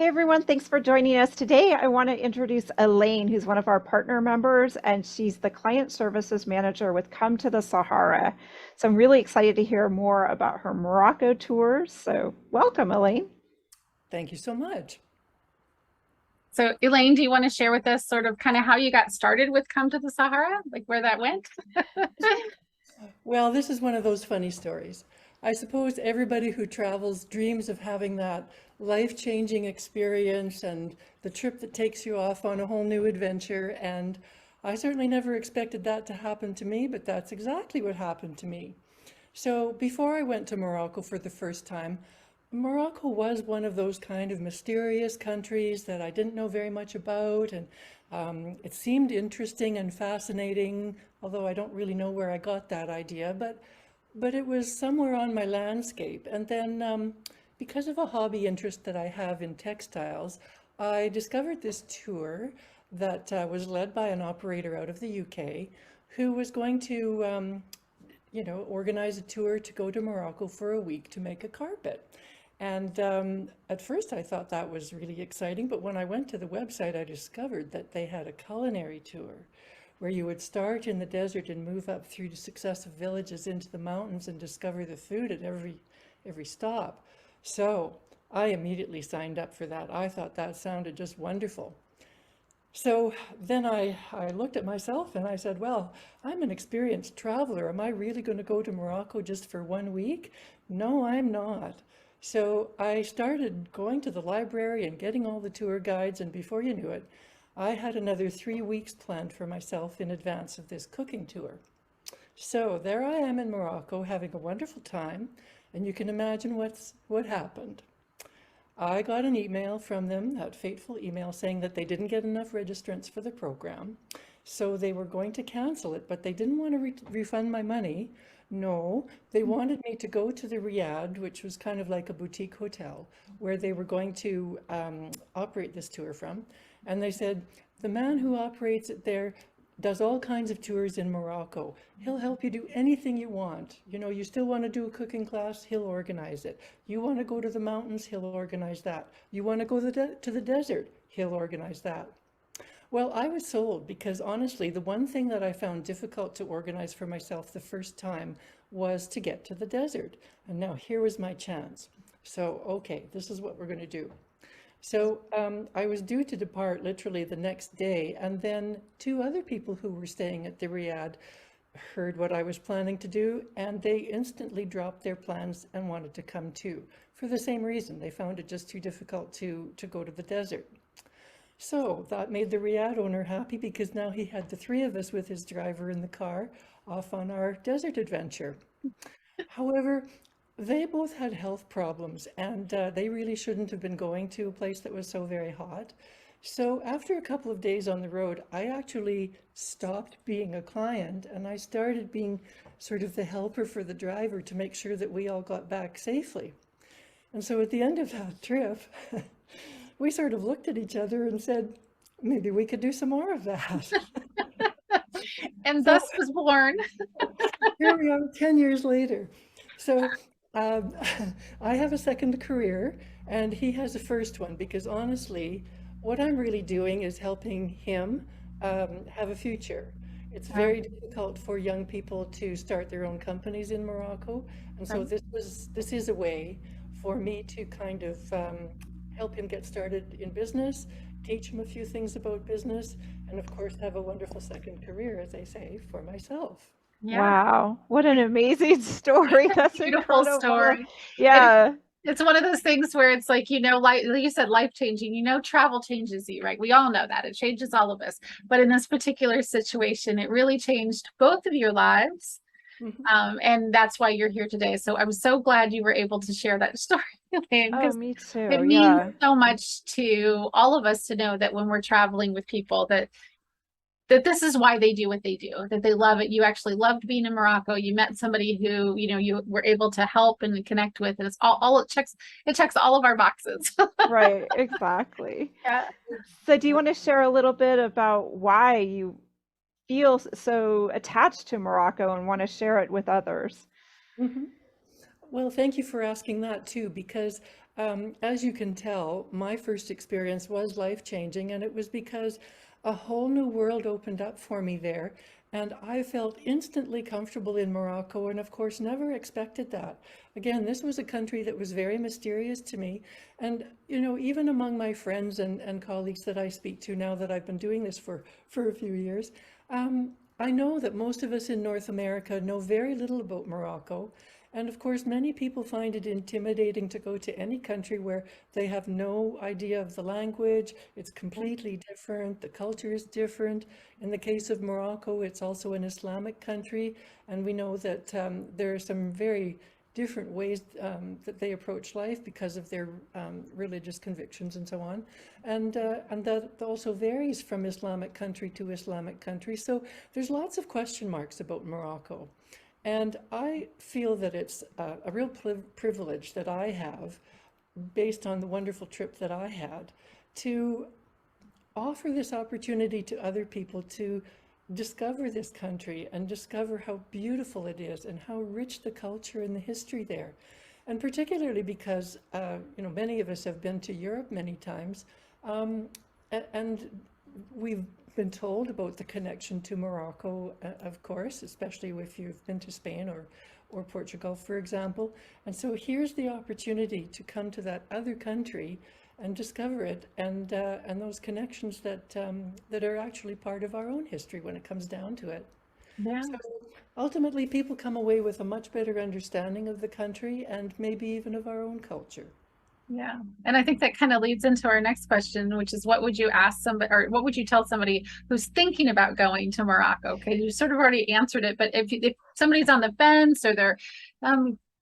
Hey everyone, thanks for joining us today. I want to introduce Elaine, who's one of our partner members, and she's the client services manager with Come to the Sahara. So I'm really excited to hear more about her Morocco tours. So welcome, Elaine. Thank you so much. So, Elaine, do you want to share with us sort of kind of how you got started with Come to the Sahara, like where that went? Well, this is one of those funny stories. I suppose everybody who travels dreams of having that life-changing experience and the trip that takes you off on a whole new adventure. And I certainly never expected that to happen to me, but that's exactly what happened to me. So before I went to Morocco for the first time, Morocco was one of those kind of mysterious countries that I didn't know very much about, and it seemed interesting and fascinating, although I don't really know where I got that idea, but it was somewhere on my landscape. And then because of a hobby interest that I have in textiles, I discovered this tour that was led by an operator out of the UK who was going to organize a tour to go to Morocco for a week to make a carpet. And at first I thought that was really exciting, but when I went to the website, I discovered that they had a culinary tour where you would start in the desert and move up through the successive villages into the mountains and discover the food at every stop. So I immediately signed up for that. I thought that sounded just wonderful. So then I looked at myself and I said, well, I'm an experienced traveler. Am I really going to go to Morocco just for 1 week? No, I'm not. So I started going to the library and getting all the tour guides, and before you knew it, I had another 3 weeks planned for myself in advance of this cooking tour. So there I am in Morocco having a wonderful time, and you can imagine what happened. I got an email from them, that fateful email, saying that they didn't get enough registrants for the program, so they were going to cancel it, but they didn't want to refund my money. No, they wanted me to go to the Riad, which was kind of like a boutique hotel, where they were going to operate this tour from. And they said, the man who operates it there does all kinds of tours in Morocco. He'll help you do anything you want. You know, you still want to do a cooking class, he'll organize it. You want to go to the mountains, he'll organize that. You want to go to the desert, he'll organize that. Well, I was sold because honestly, the one thing that I found difficult to organize for myself the first time was to get to the desert. And now here was my chance. So, okay, this is what we're going to do. So I was due to depart literally the next day, and then two other people who were staying at the Riad heard what I was planning to do, and they instantly dropped their plans and wanted to come too, for the same reason. They found it just too difficult to go to the desert. So that made the Riad owner happy because now he had the three of us with his driver in the car off on our desert adventure. However, they both had health problems, and they really shouldn't have been going to a place that was so very hot. So after a couple of days on the road, I actually stopped being a client and I started being sort of the helper for the driver to make sure that we all got back safely. And so at the end of that trip, we sort of looked at each other and said, maybe we could do some more of that. And So thus was born. here we are 10 years later. So um, I have a second career and he has a first one because honestly, what I'm really doing is helping him have a future. It's Wow. very difficult for young people to start their own companies in Morocco. And so Right. this is a way for me to kind of help him get started in business, teach him a few things about business, and of course have a wonderful second career, as I say, for myself. Yeah. Wow, what an amazing story. That's Beautiful incredible. story. It, Yeah, it's one of those things where it's like, like you said, life changing, travel changes you, right? We all know that it changes all of us. But in this particular situation, it really changed both of your lives. Mhm. And that's why you're here today. So I'm so glad you were able to share that story, oh, because me it too. means Yeah. so much to all of us to know that when we're traveling with people that this is why they do what they do, that they love it. You actually loved being in Morocco. You met somebody who, you were able to help and connect with. And it's all it checks all of our boxes. Right, exactly. Yeah. So do you want to share a little bit about why you feel so attached to Morocco and want to share it with others? Mhm. Well, thank you for asking that too, because As you can tell, my first experience was life-changing, and it was because a whole new world opened up for me there, and I felt instantly comfortable in Morocco, and of course, never expected that. Again, this was a country that was very mysterious to me, and even among my friends and colleagues that I speak to now that I've been doing this for a few years, I know that most of us in North America know very little about Morocco. And of course, many people find it intimidating to go to any country where they have no idea of the language. It's completely different. The culture is different. In the case of Morocco, it's also an Islamic country. And we know that there are some very different ways that they approach life because of their religious convictions and so on. And that also varies from Islamic country to Islamic country. So there's lots of question marks about Morocco. And I feel that it's a real privilege that I have, based on the wonderful trip that I had, to offer this opportunity to other people to discover this country and discover how beautiful it is and how rich the culture and the history there. And particularly because, many of us have been to Europe many times, and we've been told about the connection to Morocco, of course, especially if you've been to Spain or Portugal, for example. And so here's the opportunity to come to that other country and discover it, and those connections that are actually part of our own history when it comes down to it. Yeah. So ultimately, people come away with a much better understanding of the country and maybe even of our own culture. Yeah. And I think that kind of leads into our next question, which is what would you ask somebody, or what would you tell somebody who's thinking about going to Morocco? Okay, you sort of already answered it, but if somebody's on the fence or they're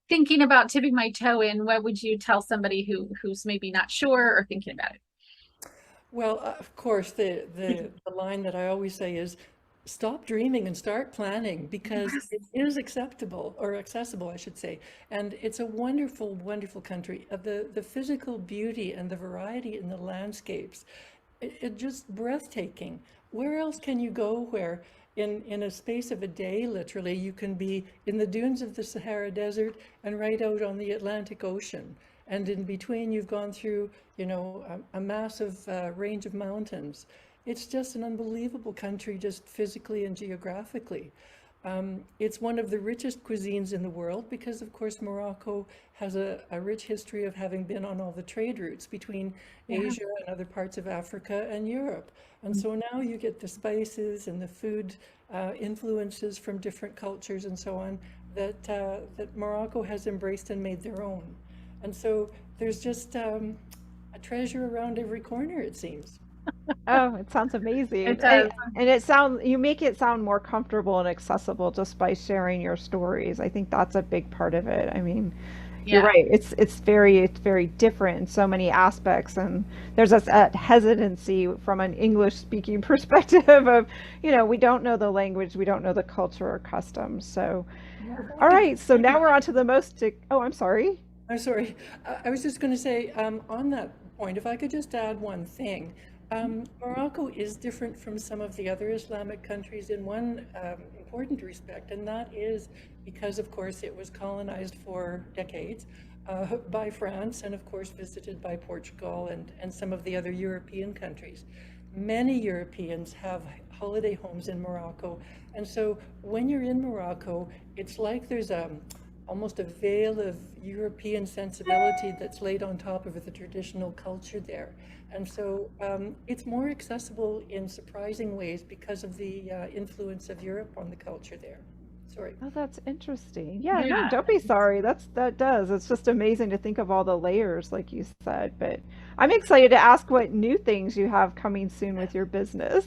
thinking about tipping my toe in, what would you tell somebody who's maybe not sure or thinking about it? Well, of course, the line that I always say is stop dreaming and start planning, because it is acceptable, or accessible, I should say. And it's a wonderful, wonderful country. The physical beauty and the variety in the landscapes, it just breathtaking. Where else can you go where in a space of a day, literally, you can be in the dunes of the Sahara Desert and right out on the Atlantic Ocean. And in between, you've gone through, a massive range of mountains. It's just an unbelievable country, just physically and geographically. It's one of the richest cuisines in the world because, of course, Morocco has a rich history of having been on all the trade routes between Asia and other parts of Africa and Europe. And so now you get the spices and the food influences from different cultures and so on that Morocco has embraced and made their own. And so there's just a treasure around every corner, it seems. Oh, it sounds amazing. It does. And you make it sound more comfortable and accessible just by sharing your stories. I think that's a big part of it. I mean, you're Yeah. right. It's very different in so many aspects, and there's a hesitancy from an English speaking perspective of, we don't know the language, we don't know the culture or customs. So, all right. So now we're on to the most. Oh, I'm sorry. I'm sorry. I was just going to say, on that point, if I could just add one thing. Morocco is different from some of the other Islamic countries in one important respect, and that is because, of course, it was colonized for decades by France and, of course, visited by Portugal and some of the other European countries. Many Europeans have holiday homes in Morocco, and so when you're in Morocco, it's like there's almost a veil of European sensibility that's laid on top of the traditional culture there. And so it's more accessible in surprising ways because of the influence of Europe on the culture there. Sorry. Oh, that's interesting. Yeah, no, Yeah. don't be sorry. That does. It's just amazing to think of all the layers, like you said. But I'm excited to ask what new things you have coming soon with your business.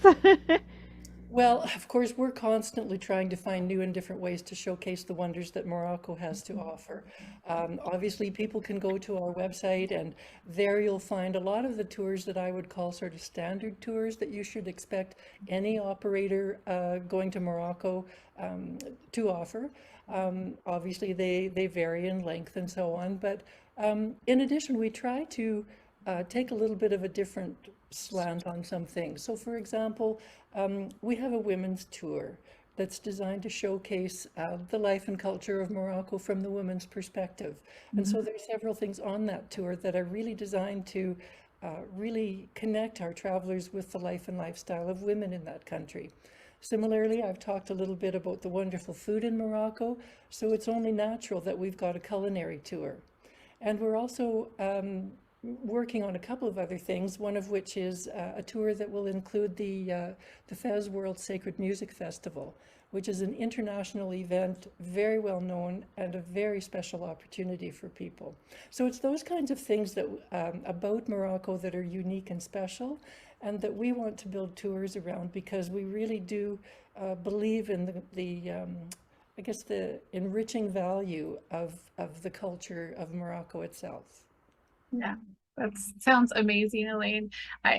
Well, of course, we're constantly trying to find new and different ways to showcase the wonders that Morocco has to offer. Obviously, people can go to our website, and there you'll find a lot of the tours that I would call sort of standard tours that you should expect any operator going to Morocco to offer. Obviously, they vary in length and so on, but in addition, we try to take a little bit of a different slant on some things. So for example, we have a women's tour that's designed to showcase the life and culture of Morocco from the woman's perspective. And so there's several things on that tour that are really designed to really connect our travelers with the life and lifestyle of women in that country. Similarly, I've talked a little bit about the wonderful food in Morocco, so it's only natural that we've got a culinary tour. And we're also working on a couple of other things, one of which is a tour that will include the Fez World Sacred Music Festival, which is an international event, very well known and a very special opportunity for people. So it's those kinds of things that about Morocco that are unique and special, and that we want to build tours around, because we really do believe in I guess the enriching value of the culture of Morocco itself. Yeah, that sounds amazing, Elaine.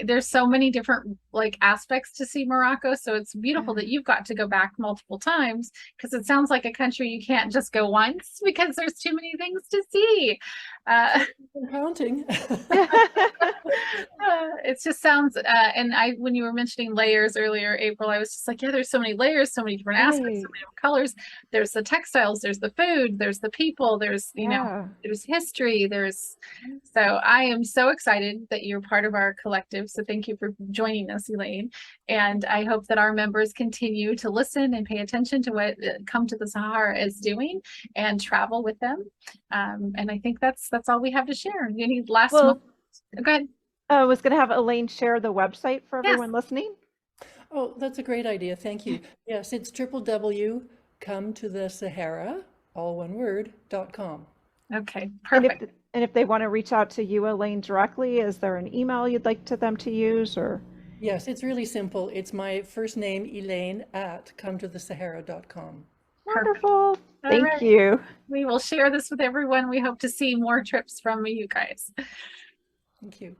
There's so many different like aspects to see Morocco, so it's beautiful that you've got to go back multiple times, because it sounds like a country you can't just go once because there's too many things to see. I'm counting. It just sounds, and when you were mentioning layers earlier, April, I was just like, yeah, there's so many layers, so many different aspects, so Right. many different colors. There's the textiles, there's the food, there's the people, there's, Yeah. there's history, so I am so excited that you're part of our collective. So thank you for joining us, Elaine. And I hope that our members continue to listen and pay attention to what Come to the Sahara is doing and travel with them. And I think that's all we have to share. Any last Well, Go ahead. I was going to have Elaine share the website for Yes. everyone listening. Oh, that's a great idea. Thank you. Yes, it's www.cometothesahara, all one word, .com. Okay, perfect. And if they want to reach out to you, Elaine, directly, is there an email you'd like them to use, or? Yes, it's really simple. It's my first name, Elaine, at cometothesahara.com. Wonderful. Thank right. you. We will share this with everyone. We hope to see more trips from you guys. Thank you.